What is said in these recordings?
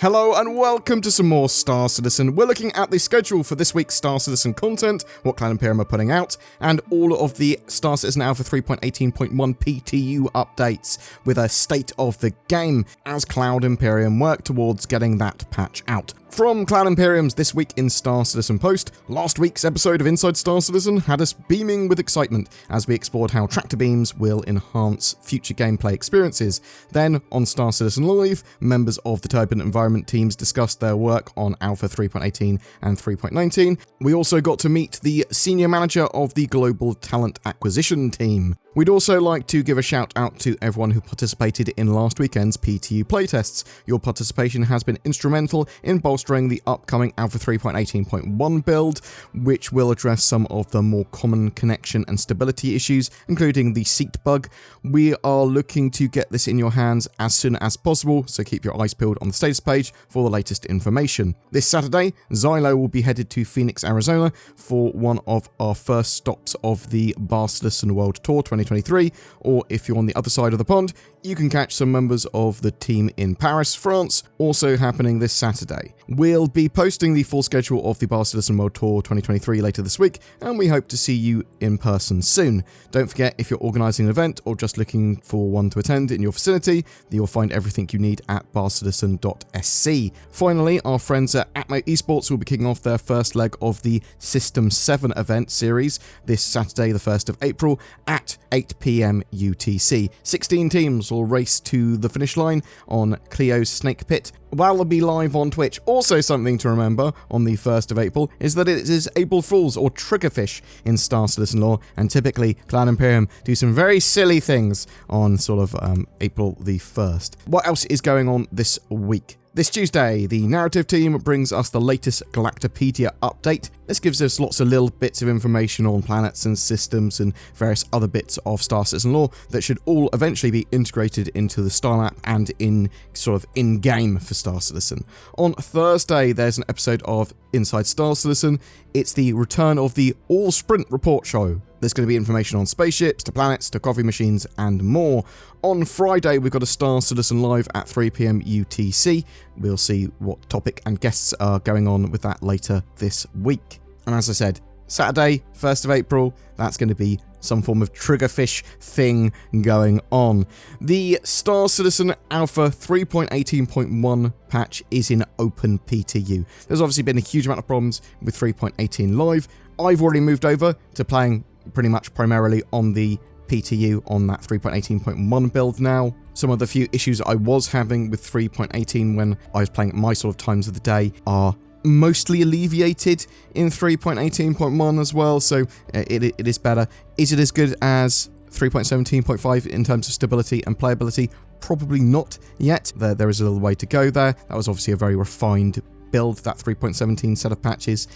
Hello and welcome to some more Star Citizen. We're looking at the schedule for this week's Star Citizen content, what Cloud Imperium are putting out, and all of the Star Citizen Alpha 3.18.1 PTU updates with a state of the game as Cloud Imperium work towards getting that patch out. From Cloud Imperium's This Week in Star Citizen post, last week's episode of Inside Star Citizen had us beaming with excitement as we explored how tractor beams will enhance future gameplay experiences. Then, on Star Citizen Live, members of the Turbulent Environment teams discussed their work on Alpha 3.18 and 3.19. We also got to meet the senior manager of the Global Talent Acquisition team. We'd also like to give a shout out to everyone who participated in last weekend's PTU playtests. Your participation has been instrumental in bolstering the upcoming Alpha 3.18.1 build, which will address some of the more common connection and stability issues, including the seat bug. We are looking to get this in your hands as soon as possible, so keep your eyes peeled on the status page for the latest information. This Saturday, Xylo will be headed to Phoenix, Arizona for one of our first stops of the Star Citizen World Tour 2023, or if you're on the other side of the pond, you can catch some members of the team in Paris, France, also happening this Saturday. We'll be posting the full schedule of the Star Citizen World Tour 2023 later this week, and we hope to see you in person soon. Don't forget, if you're organising an event or just looking for one to attend in your vicinity, you'll find everything you need at barcitizen.sc. Finally, our friends at Atmo Esports will be kicking off their first leg of the System 7 event series this Saturday, the 1st of April, at 8 PM UTC. 16 teams will race to the finish line on Clio's Snake Pit, while they'll be live on Twitch. Also something to remember on the 1st of April is that it is April Fools or Triggerfish in Star Citizen lore, and typically Cloud Imperium do some very silly things on sort of April the 1st. What else is going on this week? This Tuesday, the narrative team brings us the latest Galactopedia update. This gives us lots of little bits of information on planets and systems and various other bits of Star Citizen lore that should all eventually be integrated into the Star Map and in-game for Star Citizen. On Thursday, there's an episode of Inside Star Citizen. It's the return of the All Sprint Report Show. There's going to be information on spaceships, to planets, to coffee machines, and more. On Friday, we've got a Star Citizen Live at 3 PM UTC. We'll see what topic and guests are going on with that later this week. And as I said, Saturday, 1st of April, that's going to be some form of Triggerfish thing going on. The Star Citizen Alpha 3.18.1 patch is in open PTU. There's obviously been a huge amount of problems with 3.18 Live. I've already moved over to playing pretty much primarily on the PTU on that 3.18.1 build now. Some of the few issues I was having with 3.18 when I was playing at my sort of times of the day are mostly alleviated in 3.18.1 as well, so it is better. Is it as good as 3.17.5 in terms of stability and playability? Probably not yet. There is a little way to go there. That was obviously a very refined build, that 3.17 set of patches,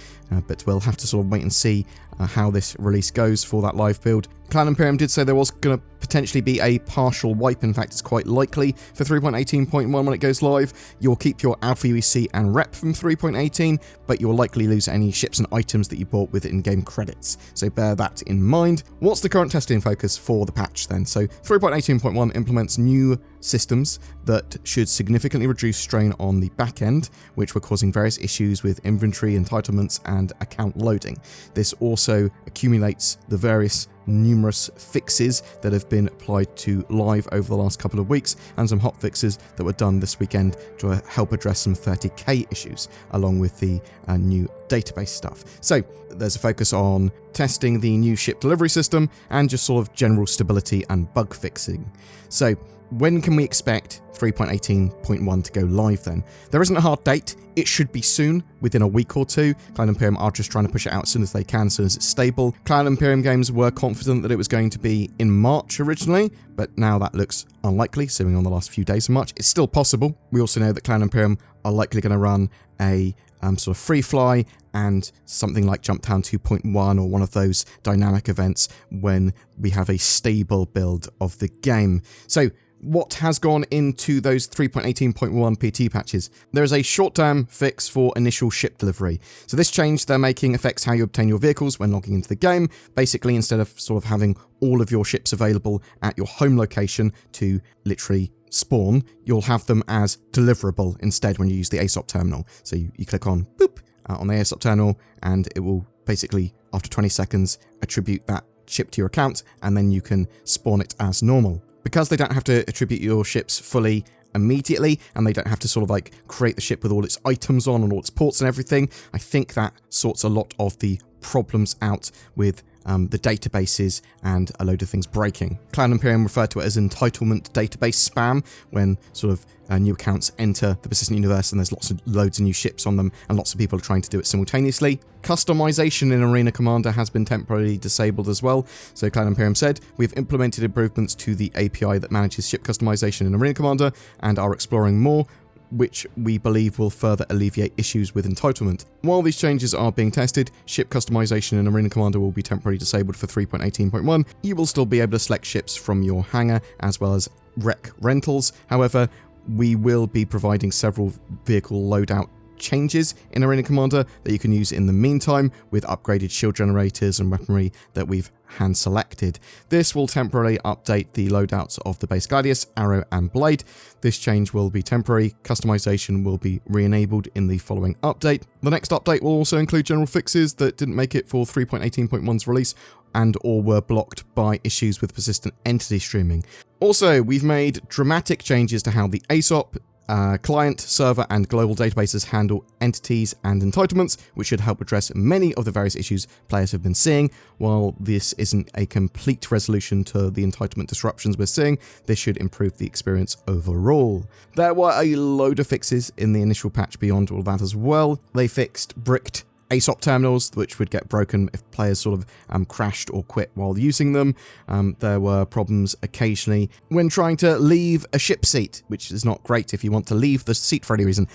but we'll have to sort of wait and see how this release goes for that live build. Cloud Imperium did say there was going to potentially be a partial wipe. In fact, it's quite likely for 3.18.1 when it goes live. You'll keep your Alpha UEC and rep from 3.18, but you'll likely lose any ships and items that you bought with in-game credits. So bear that in mind. What's the current testing focus for the patch then? So 3.18.1 implements new systems that should significantly reduce strain on the back end, which were causing various issues with inventory, entitlements, and account loading. This also accumulates the various numerous fixes that have been applied to live over the last couple of weeks, and some hot fixes that were done this weekend to help address some 30k issues, along with the new database stuff. So there's a focus on testing the new ship delivery system and just sort of general stability and bug fixing. So when can we expect 3.18.1 to go live then? There isn't a hard date. It should be soon, within a week or two. Cloud Imperium are just trying to push it out as soon as they can, as soon as it's stable. Cloud Imperium Games were confident that it was going to be in March originally, but now that looks unlikely, assuming on the last few days of March. It's still possible. We also know that Cloud Imperium are likely going to run a sort of free fly and something like Jumptown 2.1 or one of those dynamic events when we have a stable build of the game. So what has gone into those 3.18.1 PT patches. There is a short-term fix for initial ship delivery. So this change they're making affects how you obtain your vehicles when logging into the game. Basically, instead of sort of having all of your ships available at your home location to literally spawn, you'll have them as deliverable instead when you use the ASOP terminal. So you click on boop on the ASOP terminal, and it will basically, after 20 seconds, attribute that ship to your account, and then you can spawn it as normal. Because they don't have to attribute your ships fully immediately, and they don't have to sort of like create the ship with all its items on and all its ports and everything, I think that sorts a lot of the problems out with the databases and a load of things breaking. Cloud Imperium referred to it as entitlement database spam when sort of new accounts enter the persistent universe and there's loads of new ships on them and lots of people are trying to do it simultaneously. Customization in Arena Commander has been temporarily disabled as well. So Cloud Imperium said, we've implemented improvements to the API that manages ship customization in Arena Commander and are exploring more, which we believe will further alleviate issues with entitlement. While these changes are being tested, ship customization in Arena Commander will be temporarily disabled for 3.18.1. You will still be able to select ships from your hangar as well as wreck rentals. However, we will be providing several vehicle loadout changes in Arena Commander that you can use in the meantime with upgraded shield generators and weaponry that we've hand selected. This will temporarily update the loadouts of the base Gladius, Arrow and Blade. This change will be temporary. Customization will be re-enabled in the following update. The next update will also include general fixes that didn't make it for 3.18.1's release and or were blocked by issues with persistent entity streaming. Also, we've made dramatic changes to how the ASOP client, server, and global databases handle entities and entitlements, which should help address many of the various issues players have been seeing. While this isn't a complete resolution to the entitlement disruptions we're seeing, this should improve the experience overall. There were a load of fixes in the initial patch beyond all that as well. They fixed bricked ASOP terminals, which would get broken if players sort of crashed or quit while using them. There were problems occasionally when trying to leave a ship seat, which is not great if you want to leave the seat for any reason.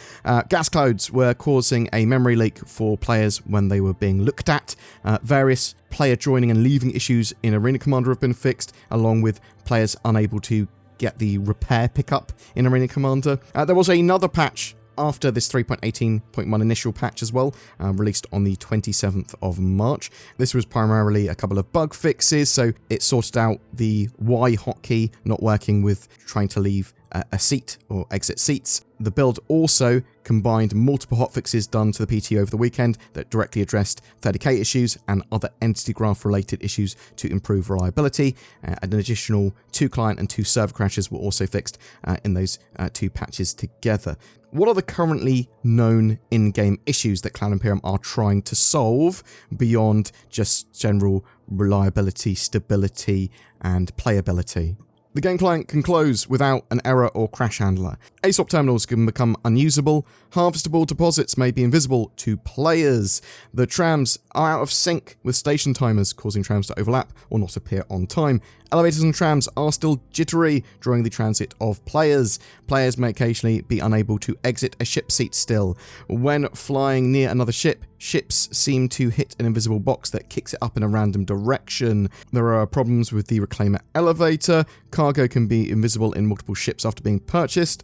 Gas clouds were causing a memory leak for players when they were being looked at. Various player joining and leaving issues in Arena Commander have been fixed, along with players unable to get the repair pickup in Arena Commander. There was another patch after this 3.18.1 initial patch as well, released on the 27th of March. This was primarily a couple of bug fixes, so it sorted out the Y hotkey not working with trying to leave a seat or exit seats. The build also combined multiple hotfixes done to the PT over the weekend that directly addressed 30k issues and other entity graph related issues to improve reliability. An additional 2 client and 2 server crashes were also fixed in those 2 patches together. What are the currently known in-game issues that Cloud Imperium are trying to solve beyond just general reliability, stability, and playability? The game client can close without an error or crash handler. ASOP terminals can become unusable. Harvestable deposits may be invisible to players. The trams are out of sync with station timers, causing trams to overlap or not appear on time. Elevators and trams are still jittery during the transit of players. Players may occasionally be unable to exit a ship seat still. When flying near another ship, ships seem to hit an invisible box that kicks it up in a random direction. There are problems with the Reclaimer elevator. Cargo can be invisible in multiple ships after being purchased.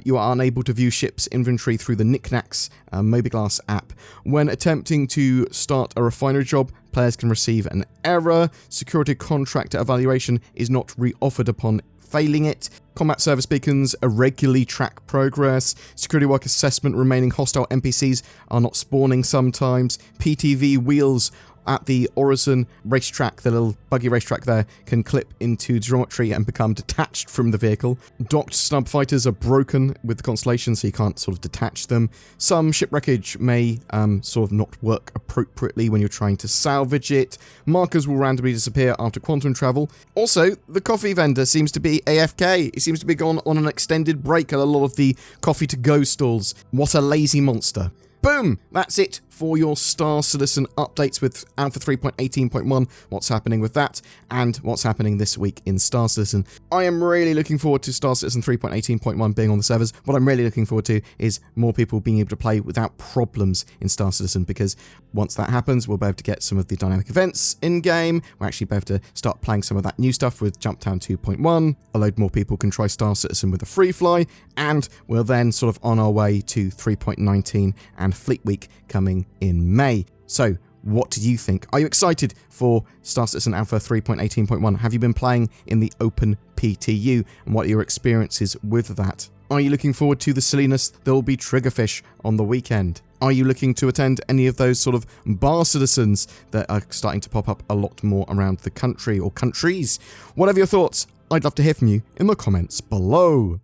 You are unable to view ships' inventory through the Knickknacks Mobiglass app. When attempting to start a refinery job, players can receive an error. Security contractor evaluation is not re-offered upon failing it. Combat service beacons irregularly track progress. Security work assessment remaining hostile NPCs are not spawning sometimes. PTV wheels at the Orison racetrack, the little buggy racetrack there, can clip into geometry and become detached from the vehicle. Docked snub fighters are broken with the Constellation, so you can't sort of detach them. Some ship wreckage may sort of not work appropriately when you're trying to salvage it. Markers will randomly disappear after quantum travel. Also, the coffee vendor seems to be AFK. He seems to be gone on an extended break at a lot of the coffee to-go stalls. What a lazy monster. boom, that's it for your Star Citizen updates with Alpha 3.18.1, what's happening with that, and what's happening this week in Star Citizen. I am really looking forward to Star Citizen 3.18.1 being on the servers. What I'm really looking forward to is more people being able to play without problems in Star Citizen, because once that happens, we'll be able to get some of the dynamic events in-game. We'll actually be able to start playing some of that new stuff with Jumptown 2.1. A load more people can try Star Citizen with a free fly, and we're then sort of on our way to 3.19 and Fleet Week coming in May. So, what do you think? Are you excited for Star Citizen Alpha 3.18.1? Have you been playing in the open PTU, and what are your experiences with that? Are you looking forward to the silliness that will be Triggerfish on the weekend? Are you looking to attend any of those sort of bar citizens that are starting to pop up a lot more around the country or countries? Whatever your thoughts, I'd love to hear from you in the comments below.